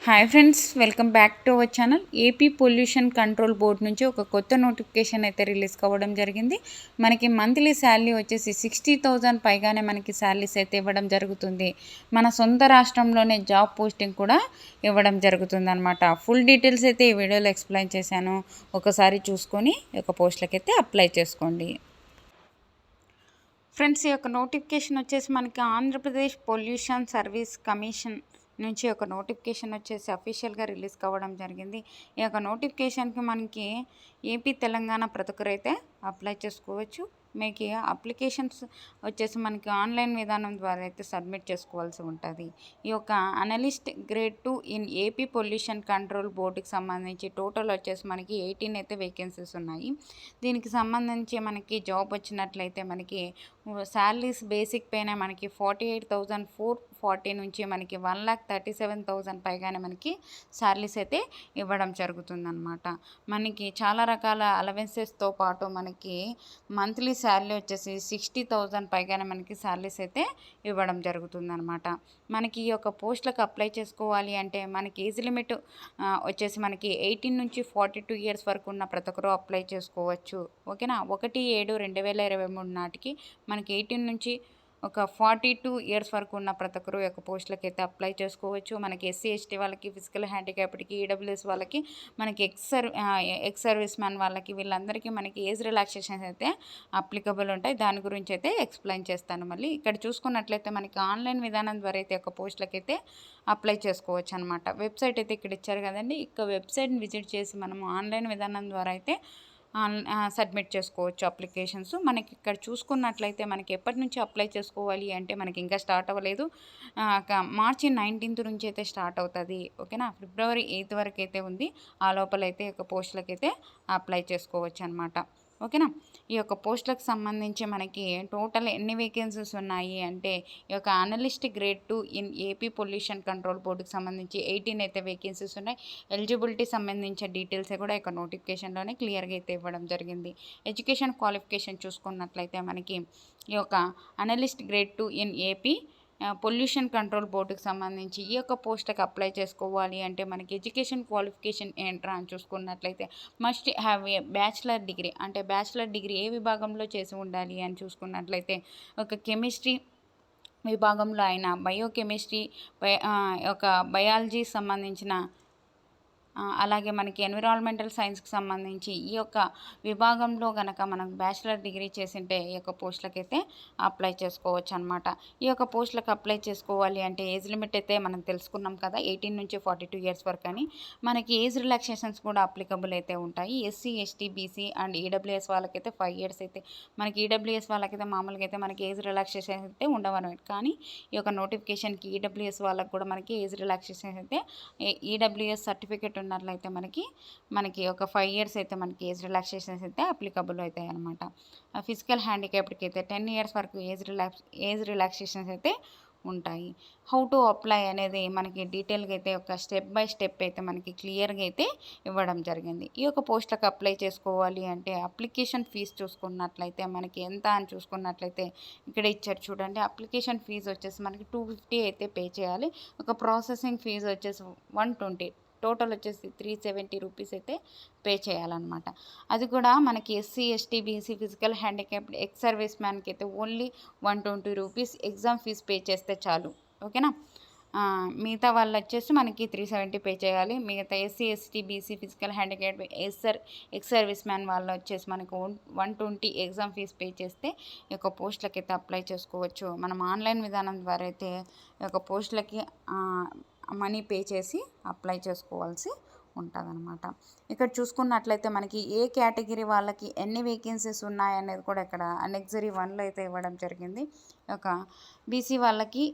Hi friends, welcome back to our channel. AP pollution control board నుంచి ఒక కొత్త notification అయితే రిలీజ్ కావడం జరిగింది. మనకి మంత్లీ శాలరీ వచ్చేసి 60,000 పైగానే మనకి శాలరీస్ అయితే ఇవ్వడం జరుగుతుంది. మన సొంత రాష్ట్రంలోనే జాబ్ పోస్టింగ్ కూడా ఇవ్వడం జరుగుతుంది అనమాట. ఫుల్ డీటెయిల్స్ అయితే ఈ వీడియోలో ఎక్స్ప్లెయిన్ చేశాను. ఒకసారి చూసుకొని ఒక పోస్టులకి అయితే అప్లై చేసుకోండి. ఫ్రెండ్స్, ఈ యొక్క నోటిఫికేషన్ వచ్చేసి మనకి ఆంధ్రప్రదేశ్ పొల్యూషన్ సర్వీస్ కమిషన్ నుంచి ఒక నోటిఫికేషన్ వచ్చేసి అఫీషియల్గా రిలీజ్ కావడం జరిగింది. ఈ యొక్క నోటిఫికేషన్కి మనకి ఏపీ తెలంగాణ ప్రతి ఒక్కరైతే అప్లై చేసుకోవచ్చు. మీకు అప్లికేషన్స్ వచ్చేసి మనకి ఆన్లైన్ విధానం ద్వారా అయితే సబ్మిట్ చేసుకోవాల్సి ఉంటుంది. ఈ యొక్క analyst grade 2 in AP pollution control బోర్డుకి సంబంధించి టోటల్ వచ్చేసి మనకి 18 అయితే వేకెన్సీస్ ఉన్నాయి. దీనికి సంబంధించి మనకి జాబ్ వచ్చినట్లయితే మనకి శాలరీస్ బేసిక్ పైన మనకి 48,440 నుంచి మనకి 1,37,000 పైగానే మనకి శాలరీస్ అయితే ఇవ్వడం జరుగుతుందన్నమాట. మనకి చాలా రకాల అలవెన్సెస్తో పాటు మనకి మంత్లీ శాలరీ వచ్చేసి 60,000 పైగానే మనకి శాలరీస్ అయితే ఇవ్వడం జరుగుతుందన్నమాట. మనకి ఈ యొక్క పోస్టులకు అప్లై చేసుకోవాలి అంటే మనకి ఏజ్ లిమిట్ వచ్చేసి మనకి 18 నుంచి 42 ఇయర్స్ వరకు ఉన్న ప్రతి ఒక్కరు అప్లై చేసుకోవచ్చు. ఓకేనా. 1/7/2023 నాటికి మనకి 18 నుంచి ఒక 42 ఇయర్స్ వరకు ఉన్న ప్రతి ఒక్కరు యొక్క పోస్టులకి అయితే అప్లై చేసుకోవచ్చు. మనకి ఎస్సీ ఎస్టీ వాళ్ళకి, ఫిజికల్ హ్యాండిక్యాప్డ్కి, ఈడబ్ల్యూఎస్ వాళ్ళకి, మనకి ఎక్స్ సర్వీస్ మ్యాన్ వాళ్ళకి, వీళ్ళందరికీ మనకి ఏజ్ రిలాక్సేషన్స్ అయితే అప్లికబుల్ ఉంటాయి. దాని గురించి అయితే ఎక్స్ప్లెయిన్ చేస్తాను. మళ్ళీ ఇక్కడ చూసుకున్నట్లయితే మనకి ఆన్లైన్ విధానం ద్వారా అయితే ఒక పోస్టులకి అయితే అప్లై చేసుకోవచ్చు అనమాట. వెబ్సైట్ అయితే ఇక్కడ ఇచ్చారు కదండి. ఇక వెబ్సైట్ని విజిట్ చేసి మనము ఆన్లైన్ విధానం ద్వారా అయితే సబ్మిట్ చేసుకోవచ్చు అప్లికేషన్స్. మనకి ఇక్కడ చూసుకున్నట్లయితే మనకి ఎప్పటి నుంచి అప్లై చేసుకోవాలి అంటే మనకి ఇంకా స్టార్ట్ అవ్వలేదు. మార్చి 19th నుంచి అయితే స్టార్ట్ అవుతుంది. ఓకేనా. ఫిబ్రవరి 8th వరకు అయితే ఉంది. ఆ లోపలైతే ఒక పోస్టులకి అయితే అప్లై చేసుకోవచ్చు అనమాట. ఓకేనా. ఈ యొక్క పోస్టులకు సంబంధించి మనకి టోటల్ ఎన్ని వేకెన్సీస్ ఉన్నాయి అంటే ఈ యొక్క analyst grade 2 in AP pollution control బోర్డుకి సంబంధించి 18 అయితే వేకెన్సీస్ ఉన్నాయి. ఎలిజిబిలిటీ సంబంధించిన డీటెయిల్స్ కూడా ఈ యొక్క నోటిఫికేషన్లోనే క్లియర్గా అయితే ఇవ్వడం జరిగింది. ఎడ్యుకేషన్ క్వాలిఫికేషన్ చూసుకున్నట్లయితే మనకి ఈ యొక్క analyst grade 2 in AP pollution control బోర్డుకి సంబంధించి ఈ యొక్క పోస్ట్కి అప్లై చేసుకోవాలి అంటే మనకి ఎడ్యుకేషన్ క్వాలిఫికేషన్ ఏంట్రా అని చూసుకున్నట్లయితే must have a bachelor degree. అంటే బ్యాచిలర్ డిగ్రీ ఏ విభాగంలో చేసి ఉండాలి అని చూసుకున్నట్లయితే ఒక కెమిస్ట్రీ విభాగంలో అయినా, బయోకెమిస్ట్రీ, ఒక బయాలజీ సంబంధించిన, అలాగే మనకి ఎన్విరాన్మెంటల్ సైన్స్కి సంబంధించి ఈ యొక్క విభాగంలో కనుక మనం బ్యాచిలర్ డిగ్రీ చేసింటే ఈ యొక్క పోస్టులకి అయితే అప్లై చేసుకోవచ్చు అనమాట. ఈ యొక్క పోస్టులకు అప్లై చేసుకోవాలి అంటే ఏజ్ లిమిట్ అయితే మనం తెలుసుకున్నాం కదా, 18 నుంచి 42 ఇయర్స్ వరకు అని. మనకి ఏజ్ రిలాక్సేషన్స్ కూడా అప్లికబుల్ అయితే ఉంటాయి. SC ST BC and EWS వాళ్ళకైతే 5 ఇయర్స్ అయితే, మనకి ఈడబ్ల్యూఎస్ వాళ్ళకైతే మామూలుగా అయితే మనకి ఏజ్ రిలాక్సేషన్ అయితే ఉండవన్నమాట. కానీ ఈ యొక్క నోటిఫికేషన్కి ఈడబ్ల్యూఎస్ వాళ్ళకి కూడా మనకి ఏజ్ రిలాక్సేషన్ అయితే ఈడబ్ల్యూఎస్ సర్టిఫికేట్ ఉన్నట్లయితే మనకి ఒక 5 ఇయర్స్ అయితే మనకి ఏజ్ రిలాక్సేషన్స్ అయితే అప్లికబుల్ అవుతాయి అనమాట. ఫిజికల్ హ్యాండిక్యాప్డ్కి అయితే 10 ఇయర్స్ వరకు ఏజ్ రిలాక్సేషన్స్ అయితే ఉంటాయి. హౌ టు అప్లై అనేది మనకి డీటెయిల్గా అయితే ఒక స్టెప్ బై స్టెప్ అయితే మనకి క్లియర్గా అయితే ఇవ్వడం జరిగింది. ఈ యొక్క పోస్టులకు అప్లై చేసుకోవాలి అంటే అప్లికేషన్ ఫీజు చూసుకున్నట్లయితే మనకి ఎంత అని చూసుకున్నట్లయితే ఇక్కడ ఇచ్చారు చూడండి. అప్లికేషన్ ఫీజు వచ్చేసి మనకి 250 అయితే పే చేయాలి. ఒక ప్రాసెసింగ్ ఫీజు వచ్చేసి 120, టోటల్ వచ్చేసి 370 రూపీస్ అయితే పే చేయాలన్నమాట. అది కూడా మనకి SC ST BC physical handicapped ex service మ్యాన్కి అయితే only 120 rupees exam fee pay చేస్తే చాలు. ఓకేనా. మిగతా వాళ్ళు వచ్చేసి మనకి 370 పే చేయాలి. మిగతా SC ST BC physical handicapped ex service man వాళ్ళు వచ్చేసి మనకు 120 ఎగ్జామ్ ఫీజు పే చేస్తే ఈ యొక్క పోస్టులకి అయితే అప్లై చేసుకోవచ్చు. మనం ఆన్లైన్ విధానం ద్వారా అయితే ఈ యొక్క పోస్టులకి మనీ పే చేసి అప్లై చేసుకోవాల్సి ఉంటుందన్నమాట. ఇక్కడ చూసుకున్నట్లయితే మనకి ఏ కేటగిరీ వాళ్ళకి ఎన్ని వేకెన్సీస్ ఉన్నాయనేది కూడా ఇక్కడ అనెక్సరీ 1లో అయితే ఇవ్వడం జరిగింది. ఒక బీసీ వాళ్ళకి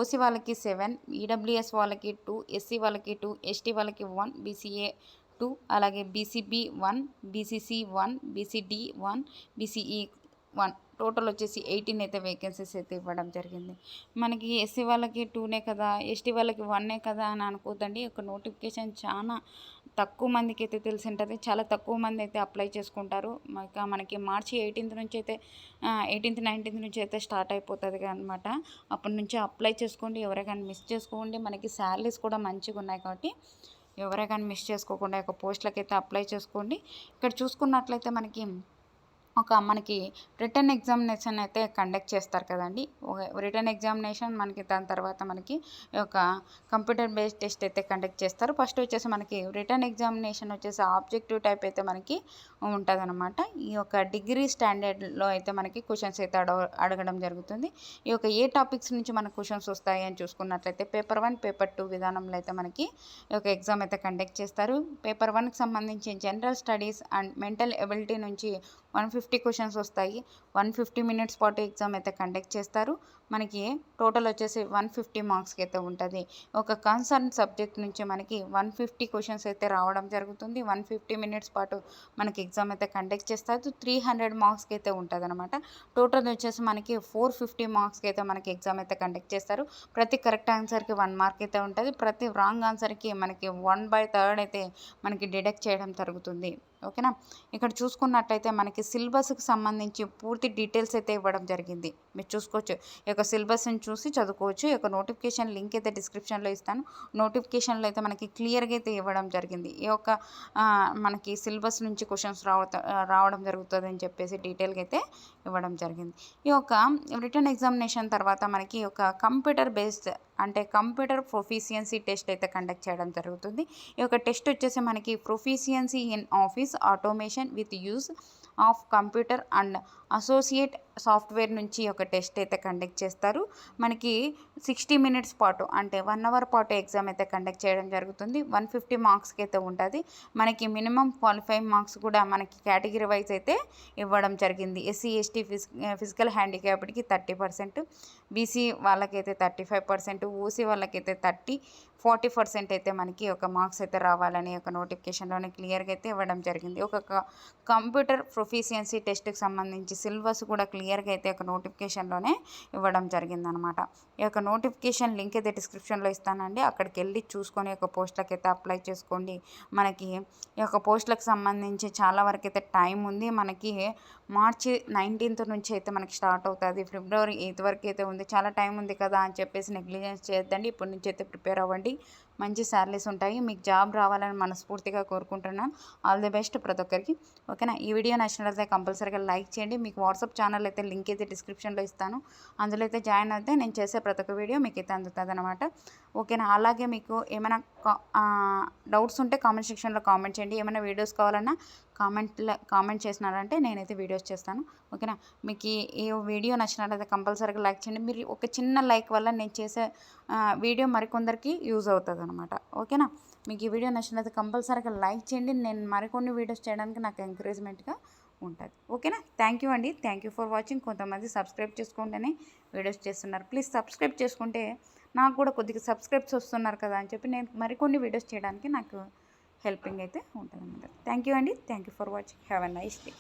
ఓసీ వాళ్ళకి 7, ఈడబ్ల్యూఎస్ వాళ్ళకి 2, ఎస్సీ వాళ్ళకి 2, ఎస్టీ వాళ్ళకి 1, బీసీఏ 2, అలాగే BCB 1, BCC 1, BCD 1, BCE 1, total వచ్చేసి 18 అయితే వేకెన్సీస్ అయితే ఇవ్వడం జరిగింది. మనకి ఎస్సీ వాళ్ళకి 2నే కదా, ఎస్టీ వాళ్ళకి 1నే కదా అని అనుకోదండి. ఒక నోటిఫికేషన్ చాలా తక్కువ మందికి అయితే తెలిసి ఉంటుంది. చాలా తక్కువ మంది అయితే అప్లై చేసుకుంటారు. మనకి మార్చి 18th నుంచి అయితే 18th 19th నుంచి అయితే స్టార్ట్ అయిపోతుంది అనమాట. అప్పటి నుంచి అప్లై చేసుకోండి. ఎవరే కానీ మిస్ చేసుకోండి. మనకి శాలరీస్ కూడా మంచిగా ఉన్నాయి కాబట్టి ఎవరే కానీ మిస్ చేసుకోకుండా ఒక పోస్టులకి అయితే అప్లై చేసుకోండి. ఇక్కడ చూసుకున్నట్లయితే మనకి రిటర్న్ ఎగ్జామినేషన్ అయితే కండక్ట్ చేస్తారు కదండి. రిటర్న్ ఎగ్జామినేషన్ మనకి దాని తర్వాత మనకి ఒక కంప్యూటర్ బేస్డ్ టెస్ట్ అయితే కండక్ట్ చేస్తారు. ఫస్ట్ వచ్చేసి మనకి రిటర్న్ ఎగ్జామినేషన్ వచ్చేసి ఆబ్జెక్టివ్ టైప్ అయితే మనకి ఉంటుంది అనమాట. ఈ యొక్క డిగ్రీ స్టాండర్డ్లో అయితే మనకి క్వశ్చన్స్ అయితే అడగడం జరుగుతుంది. ఈ యొక్క ఏ టాపిక్స్ నుంచి మనకు క్వశ్చన్స్ వస్తాయి అని చూసుకున్నట్లయితే పేపర్ 1 పేపర్ 2 విధానంలో అయితే మనకి ఈ యొక్క ఎగ్జామ్ అయితే కండక్ట్ చేస్తారు. పేపర్ 1కి సంబంధించి general studies and mental ability నుంచి 150 క్వశ్చన్స్ వస్తాయి. 150 మినిట్స్ పాటు ఎగ్జామ్ అయితే కండక్ట్ చేస్తారు. మనకి టోటల్ వచ్చేసి 150 మార్క్స్కి అయితే ఉంటుంది. ఒక కన్సర్న్ సబ్జెక్ట్ నుంచి మనకి 150 క్వశ్చన్స్ అయితే రావడం జరుగుతుంది. 150 మినిట్స్ పాటు మనకి ఎగ్జామ్ అయితే కండక్ట్ చేస్తారు. 300 మార్క్స్కి అయితే ఉంటుంది అనమాట. టోటల్ వచ్చేసి మనకి 450 మార్క్స్కి అయితే మనకి ఎగ్జామ్ అయితే కండక్ట్ చేస్తారు. ప్రతి కరెక్ట్ ఆన్సర్కి 1 మార్క్ అయితే ఉంటుంది. ప్రతి రాంగ్ ఆన్సర్కి మనకి 1/3 అయితే మనకి డిడక్ట్ చేయడం జరుగుతుంది. ఓకేనా. ఇక్కడ చూసుకున్నట్లయితే మనకి సిలబస్కి సంబంధించి పూర్తి డీటెయిల్స్ అయితే ఇవ్వడం జరిగింది. మీరు చూసుకోవచ్చు. ఈ యొక్క సిలబస్ని చూసి చదువుకోవచ్చు. ఈ యొక్క నోటిఫికేషన్ లింక్ అయితే డిస్క్రిప్షన్లో ఇస్తాను. నోటిఫికేషన్లో అయితే మనకి క్లియర్గా అయితే ఇవ్వడం జరిగింది. ఈ యొక్క మనకి సిలబస్ నుంచి క్వశ్చన్స్ రావడం జరుగుతుంది అని చెప్పేసి డీటెయిల్గా అయితే ఇవ్వడం జరిగింది. ఈ యొక్క రిటర్న్ ఎగ్జామినేషన్ తర్వాత మనకి ఒక కంప్యూటర్ బేస్డ్ అంటే కంప్యూటర్ ప్రొఫిషియన్సీ టెస్ట్ అయితే కండక్ట్ చేయడం జరుగుతుంది. ఈ యొక్క టెస్ట్ వచ్చేసి మనకి proficiency in office automation with use of computer and associate software నుంచి ఒక టెస్ట్ అయితే కండక్ట్ చేస్తారు. మనకి 60 మినిట్స్ పాటు అంటే 1 అవర్ పాటు ఎగ్జామ్ అయితే కండక్ట్ చేయడం జరుగుతుంది. 150 మార్క్స్కి అయితే ఉంటుంది. మనకి మినిమం క్వాలిఫైయింగ్ మార్క్స్ కూడా మనకి కేటగిరీ వైజ్ అయితే ఇవ్వడం జరిగింది. ఎస్సీ ఎస్టీ ఫిజికల్ హ్యాండిక్యాప్డ్కి 30%, బీసీ వాళ్ళకైతే 35%, ఓసీ వాళ్ళకైతే 40% అయితే మనకి ఒక మార్క్స్ అయితే రావాలని ఒక నోటిఫికేషన్లోనే క్లియర్గా అయితే ఇవ్వడం జరిగింది. ఒక కంప్యూటర్ ప్రొఫిషియన్సీ టెస్ట్కి సంబంధించి సిలబస్ కూడా క్లియర్గా అయితే ఒక నోటిఫికేషన్లోనే ఇవ్వడం జరిగిందనమాట. ఈ యొక్క నోటిఫికేషన్ లింక్ అయితే డిస్క్రిప్షన్లో ఇస్తానండి. అక్కడికి వెళ్ళి చూసుకొని ఒక పోస్టులకు అయితే అప్లై చేసుకోండి. మనకి ఈ యొక్క పోస్టులకు సంబంధించి చాలా వరకు అయితే టైం ఉంది. మనకి మార్చి 19th నుంచి అయితే మనకి స్టార్ట్ అవుతుంది. ఫిబ్రవరి 8th వరకు అయితే ఉంది. చాలా టైం ఉంది కదా అని చెప్పేసి నెగ్లిజెన్స్ చేయొద్దండి. ఇప్పటి నుంచి అయితే ప్రిపేర్ అవ్వండి. మంచి శాలరీస్ ఉంటాయి. మీకు జాబ్ రావాలని మనస్ఫూర్తిగా కోరుకుంటున్నాను. ఆల్ ది బెస్ట్ ప్రతి ఒక్కరికి. ఓకేనా. ఈ వీడియో నచ్చినట్లయితే కంపల్సరీగా లైక్ చేయండి. మీకు వాట్సాప్ ఛానల్ అయితే లింక్ అయితే డిస్క్రిప్షన్లో ఇస్తాను. అందులో అయితే జాయిన్ అయితే నేను చేసే ప్రతి ఒక్క వీడియో మీకు అయితే అందుతుంది అనమాట. ఓకేనా. అలాగే మీకు ఏమైనా డౌట్స్ ఉంటే కామెంట్ సెక్షన్లో కామెంట్ చేయండి. ఏమైనా వీడియోస్ కావాలన్నా కామెంట్ చేసినారంటే నేనైతే వీడియోస్ చేస్తాను. ఓకేనా. మీకు ఈ వీడియో నచ్చినట్లయితే కంపల్సరీగా లైక్ చేయండి. మీరు ఒక చిన్న లైక్ వల్ల నేను చేసే వీడియో మరికొందరికి యూజ్ అవుతుంది అనమాట. ఓకేనా. మీకు ఈ వీడియో నచ్చినట్లయితే కంపల్సరీగా లైక్ చేయండి. నేను మరికొన్ని వీడియోస్ చేయడానికి నాకు ఎంకరేజ్మెంట్గా ఉంటుంది. ఓకేనా. థ్యాంక్ యూ అండి. Thank you for watching. కొంతమంది సబ్స్క్రైబ్ చేసుకుంటేనే వీడియోస్ చేస్తున్నారు. ప్లీజ్ సబ్స్క్రైబ్ చేసుకుంటే నాకు కూడా కొద్దిగా సబ్స్క్రైబ్స్ వస్తున్నారు కదా అని చెప్పి నేను మరికొన్ని వీడియోస్ చేయడానికి నాకు హెల్పింగ్ అయితే ఉంటుంది అన్నమాట. థ్యాంక్ యూ అండి. Thank you for watching. Have a nice day.